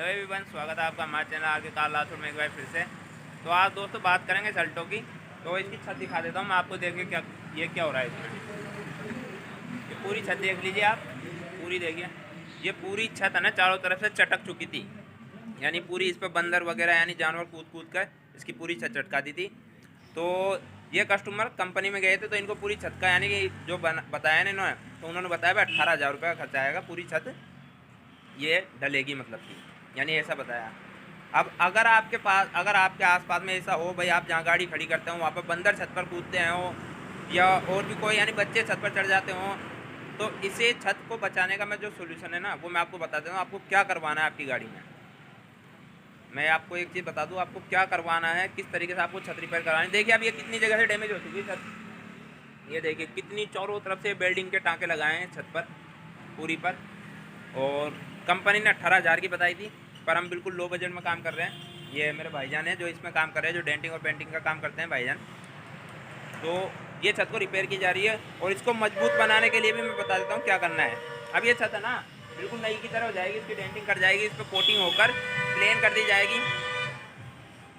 Hello everyone, स्वागत है आपका हमारे चैनल आगे कार लाथुर में एक बार फिर से। तो आज दोस्तों बात करेंगे अल्टो की। तो इसकी छत दिखा देता हूँ मैं आपको, देखिए क्या हो रहा है इसमें। ये पूरी छत देख लीजिए आप, पूरी देखिए। ये पूरी छत है ना चारों तरफ से चटक चुकी थी, यानी पूरी इस पर बंदर वगैरह यानी जानवर कूद कूद कर इसकी पूरी छत चटका दी थी। तो ये कस्टमर कंपनी में गए थे तो इनको पूरी छत का यानी कि जो बताया ना इन्होंने, तो उन्होंने बताया भाई 18,000 रुपये का खर्चा आएगा, पूरी छत ये डलेगी मतलब कि, यानी ऐसा बताया। अब अगर आपके आसपास में ऐसा हो भाई, आप जहाँ गाड़ी खड़ी करते हो वहाँ पर बंदर छत पर कूदते हैं हो, या और भी कोई यानी बच्चे छत पर चढ़ जाते हो, तो इसे छत को बचाने का मैं जो सोल्यूशन है ना वो मैं आपको बता देता हूँ। आपको क्या करवाना है आपकी गाड़ी में, मैं आपको एक चीज़ बता दूँ आपको क्या करवाना है, किस तरीके से आपको छत रिपेयर करानी। देखिए अब ये कितनी जगह से डैमेज हो चुकी है छत। ये देखिए कितनी चारों तरफ से बेल्डिंग के टाँके लगाए हैं छत पर पूरी पर, और कंपनी ने 18,000 की बताई थी, पर हम बिल्कुल लो बजट में काम कर रहे हैं। ये मेरे भाईजान हैं जो इसमें काम कर रहे हैं, जो डेंटिंग और पेंटिंग का काम करते हैं भाईजान। तो ये छत को रिपेयर की जा रही है, और इसको मजबूत बनाने के लिए भी मैं बता देता हूँ क्या करना है। अब ये छत है ना बिल्कुल नई की तरह हो जाएगी, इसकी डेंटिंग कर जाएगी, इस पर कोटिंग होकर प्लेन कर दी जाएगी,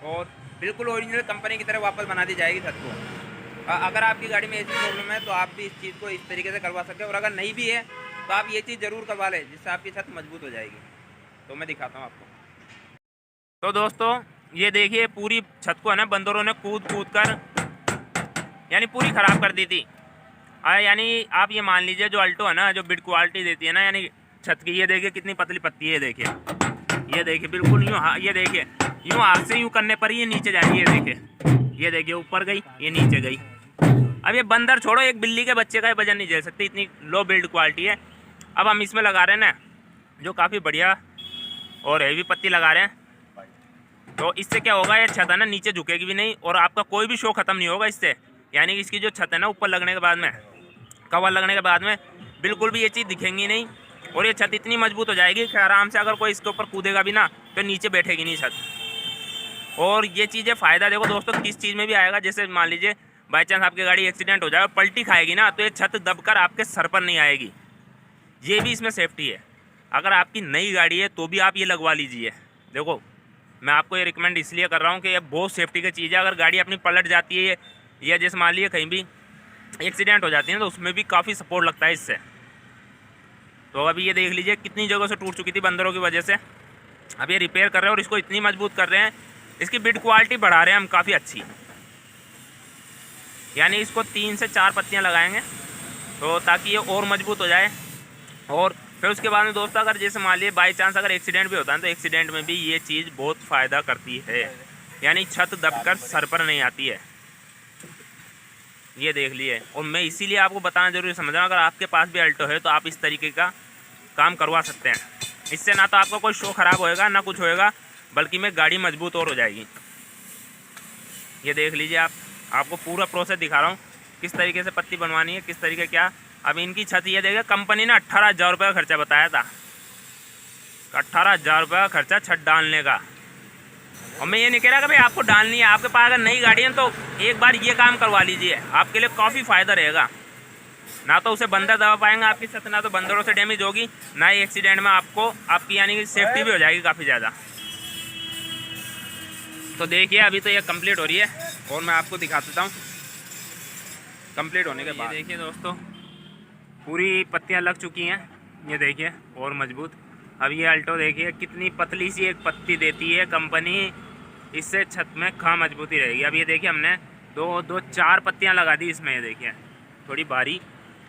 और बिल्कुल ओरिजिनल कंपनी की तरह वापस बना दी जाएगी छत को। अगर आपकी गाड़ी में ऐसी प्रॉब्लम है तो आप भी इस चीज़ को इस तरीके से करवा सकते हो, और अगर नहीं भी है तो आप ये चीज़ ज़रूर करवा लें जिससे आपकी छत मजबूत हो जाएगी। तो मैं दिखाता हूँ आपको। तो दोस्तों ये देखिए पूरी छत को है ना बंदरों ने कूद कूद कर यानी पूरी ख़राब कर दी थी। यानी आप ये मान लीजिए जो अल्टो है ना, जो बिल्ड क्वालिटी देती है ना यानी छत की, ये देखिए कितनी पतली पत्ती है, ये देखिए बिल्कुल यूँ, ये देखिए यूँ हाथ से यूँ करने पर ये नीचे जाएगी। ये देखिए ऊपर गई, ये नीचे गई। अब ये बंदर छोड़ो, एक बिल्ली के बच्चे का ही वजन नहीं झेल सकती, इतनी लो बिल्ड क्वालिटी है। अब हम इसमें लगा रहे हैं ना जो काफ़ी बढ़िया और हैवी पत्ती लगा रहे हैं, तो इससे क्या होगा, ये छत है ना नीचे झुकेगी भी नहीं, और आपका कोई भी शो ख़त्म नहीं होगा इससे। यानी इसकी जो छत है ना ऊपर लगने के बाद में, कवर लगने के बाद में बिल्कुल भी ये चीज़ दिखेंगी नहीं, और ये छत इतनी मजबूत हो जाएगी कि आराम से अगर कोई इसके ऊपर कूदेगा भी ना तो नीचे बैठेगी नहीं छत। और ये चीज़ें फ़ायदा देखो दोस्तों किस चीज़ में भी आएगा, जैसे मान लीजिए बाई चांस आपकी गाड़ी एक्सीडेंट हो जाए और पलटी खाएगी ना, तो ये छत दबकर आपके सर पर नहीं आएगी। ये भी इसमें सेफ्टी है। अगर आपकी नई गाड़ी है तो भी आप ये लगवा लीजिए। देखो मैं आपको ये रिकमेंड इसलिए कर रहा हूँ कि ये बहुत सेफ्टी की चीज़ है। अगर गाड़ी अपनी पलट जाती है या जैसे मान लीजिए कहीं भी एक्सीडेंट हो जाती है तो उसमें भी काफ़ी सपोर्ट लगता है इससे। तो अभी ये देख लीजिए कितनी जगह से टूट चुकी थी बंदरों की वजह से। अब ये रिपेयर कर रहे हैं और इसको इतनी मजबूत कर रहे हैं, इसकी बिल्ड क्वालिटी बढ़ा रहे हैं हम काफ़ी अच्छी। यानी इसको 3 से 4 पत्तियाँ लगाएंगे तो ताकि ये और मजबूत हो जाए। और फिर उसके बाद में दोस्तों अगर जैसे मान लीजिए बाई चांस अगर एक्सीडेंट भी होता है तो एक्सीडेंट में भी ये चीज़ बहुत फ़ायदा करती है, यानी छत दबकर सर पर नहीं आती है। ये देख लिए, और मैं इसीलिए आपको बताना जरूरी समझ रहा हूँ, अगर आपके पास भी अल्टो है तो आप इस तरीके का काम करवा सकते हैं। इससे ना तो आपका कोई शो ख़राब होएगा ना कुछ होएगा, बल्कि में गाड़ी मजबूत और हो जाएगी। ये देख लीजिए आपको पूरा प्रोसेस दिखा रहा हूँ किस तरीके से पत्ती बनवानी है, किस तरीके क्या। अब इनकी छत ये देखिए कंपनी ने 18,000 रुपये का खर्चा बताया था, 18,000 रुपये का खर्चा छत डालने का। और मैं ये नहीं कह रहा कि भाई आपको डालनी है, आपके पास अगर नई गाड़ी है तो एक बार ये काम करवा लीजिए, आपके लिए काफ़ी फ़ायदा रहेगा। ना तो उसे बंदर दबा पाएंगे आपकी छत, ना तो बंदरों से डैमेज होगी, ना ही एक्सीडेंट में आपकी यानी कि सेफ्टी भी हो जाएगी काफ़ी ज़्यादा। तो देखिए अभी तो ये कंप्लीट हो रही है और मैं आपको दिखा देता हूँ कंप्लीट होने के बाद। देखिए दोस्तों पूरी पत्तियाँ लग चुकी हैं, ये देखिए और मजबूत। अब ये अल्टो देखिए कितनी पतली सी एक पत्ती देती है कंपनी, इससे छत में कहाँ मजबूती रहेगी। अब ये देखिए हमने दो 4 पत्तियाँ लगा दी इसमें, ये देखिए थोड़ी भारी।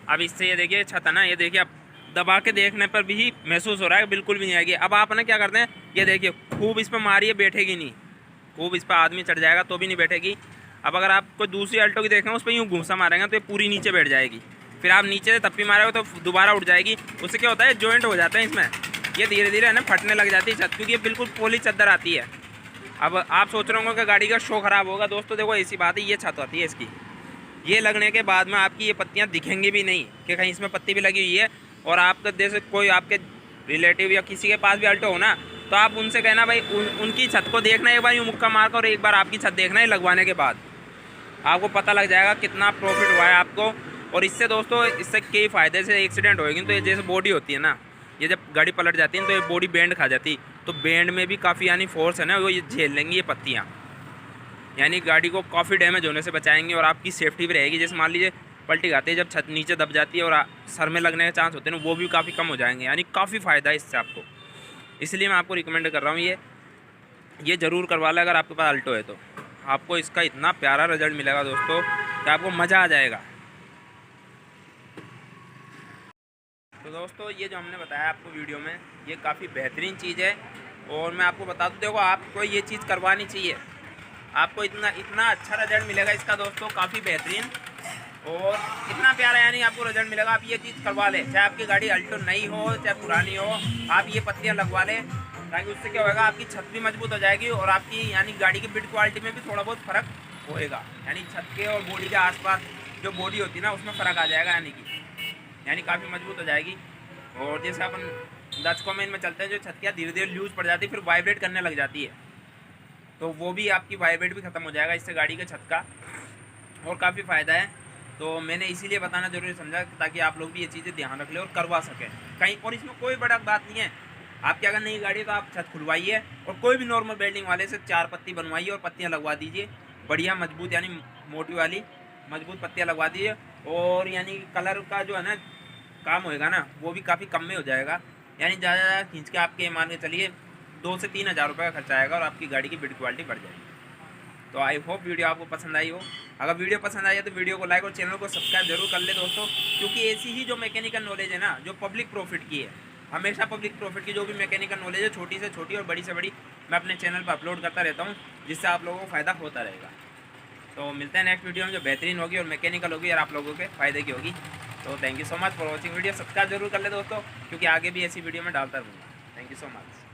अब इससे ये देखिए छत है ना, ये देखिए अब दबा के देखने पर भी महसूस हो रहा है बिल्कुल भी नहीं आएगी। अब आप ना क्या करते हैं, ये देखिए खूब इस पर मारिए बैठेगी नहीं, खूब इस पर आदमी चढ़ जाएगा तो भी नहीं बैठेगी। अब अगर आप कोई दूसरी अल्टो की देखें उस पर यूँ घूसा मारेंगे तो ये पूरी नीचे बैठ जाएगी, फिर आप नीचे से तप्पी मारोगे तो दोबारा उठ जाएगी। उससे क्या होता है जॉइंट हो जाते हैं इसमें, ये धीरे धीरे है ना फटने लग जाती है छत, क्योंकि ये बिल्कुल पोली चद्दर आती है। अब आप सोच रहे होंगे कि गाड़ी का शो ख़राब होगा, दोस्तों देखो ऐसी बात है, ये छत होती है इसकी, ये लगने के बाद में आपकी ये पत्तियाँ दिखेंगी भी नहीं कि कहीं इसमें पत्ती भी लगी हुई है। और आपका जैसे कोई आपके रिलेटिव या किसी के पास भी अल्टो हो ना, तो आप उनसे कहना भाई उनकी छत को देखना एक बार यूँ मुक्का मार कर, और एक बार आपकी छत देखना है लगवाने के बाद, आपको पता लग जाएगा कितना प्रॉफिट हुआ है आपको। और इससे दोस्तों इससे कई फ़ायदे से एक्सीडेंट होएगी तो ये जैसे बॉडी होती है ना, ये जब गाड़ी पलट जाती है तो ये बॉडी बैंड खा जाती है, तो बैंड में भी काफ़ी यानी फोर्स है ना, वो ये झेल लेंगी ये पत्तियाँ, यानी गाड़ी को काफ़ी डैमेज होने से बचाएंगे और आपकी सेफ्टी भी रहेगी। जैसे मान लीजिए पलटी खाते हैं, जब छत नीचे दब जाती है और सर में लगने के चांस होते हैं ना, वो भी काफ़ी कम हो जाएंगे, यानी काफ़ी फ़ायदा है इससे आपको। इसलिए मैं आपको रिकमेंड कर रहा हूँ ये ज़रूर करवा लें अगर आपके पास अल्टो है तो। आपको इसका इतना प्यारा रिजल्ट मिलेगा दोस्तों कि आपको मज़ा आ जाएगा। तो दोस्तों ये जो हमने बताया आपको वीडियो में, ये काफ़ी बेहतरीन चीज़ है। और मैं आपको बता दूँ, देखो आपको ये चीज़ करवानी चाहिए, आपको इतना अच्छा रिजल्ट मिलेगा इसका दोस्तों, काफ़ी बेहतरीन और इतना प्यारा यानी आपको रिजल्ट मिलेगा। आप ये चीज़ करवा लें, चाहे आपकी गाड़ी अल्टो नई हो चाहे पुरानी हो, आप ये पत्तियाँ लगवा लें, ताकि उससे क्या होगा, आपकी छत भी मजबूत हो जाएगी और आपकी यानी गाड़ी की बिल्ड क्वालिटी में भी थोड़ा बहुत फ़र्क होएगा। यानी छत के और बॉडी के आसपास जो बॉडी होती है ना, उसमें फ़र्क आ जाएगा, यानी काफ़ी मजबूत हो जाएगी। और जैसे अपन दचकों में इनमें चलते हैं, जो छत क्या धीरे धीरे लूज पड़ जाती है, फिर वाइब्रेट करने लग जाती है, तो वो भी आपकी वाइब्रेट भी ख़त्म हो जाएगा इससे गाड़ी के छत का, और काफ़ी फ़ायदा है। तो मैंने इसीलिए बताना ज़रूरी समझा ताकि आप लोग भी ये चीज़ें ध्यान रख लें और करवा सकें कहीं। और इसमें कोई बड़ा बात नहीं है, आपकी अगर नई गाड़ी है तो आप छत खुलवाइए और कोई भी नॉर्मल वेल्डिंग वाले से 4 पत्ती बनवाइए और पत्तियाँ लगवा दीजिए, बढ़िया मजबूत यानी मोटी वाली मजबूत पत्तियाँ लगवा दीजिए। और यानी कलर का जो है ना काम होएगा ना, वो भी काफ़ी कम में हो जाएगा, यानी ज़्यादा खींच के आपके मान के चलिए 2 से 3 हज़ार रुपये का खर्चा आएगा और आपकी गाड़ी की बिल्ड क्वालिटी बढ़ जाएगी। तो आई होप वीडियो आपको पसंद आई हो। अगर वीडियो पसंद आई है तो वीडियो को लाइक और चैनल को सब्सक्राइब जरूर कर ले दोस्तों, क्योंकि ऐसी ही जो मैकेनिकल नॉलेज है ना, जो पब्लिक प्रॉफिट की है, हमेशा पब्लिक प्रॉफिट की जो भी मैकेनिकल नॉलेज है, छोटी से छोटी और बड़ी से बड़ी, मैं अपने चैनल पर अपलोड करता रहता हूँ, जिससे आप लोगों को फ़ायदा होता रहेगा। तो मिलते हैं नेक्स्ट वीडियो में, जो बेहतरीन होगी और मैकेनिकल होगी और आप लोगों के फ़ायदे की होगी। तो thank you so much for watching video. Subscribe जरूर कर ले दोस्तों, क्योंकि आगे भी ऐसी वीडियो में डालता रहूँगा। Thank you so much.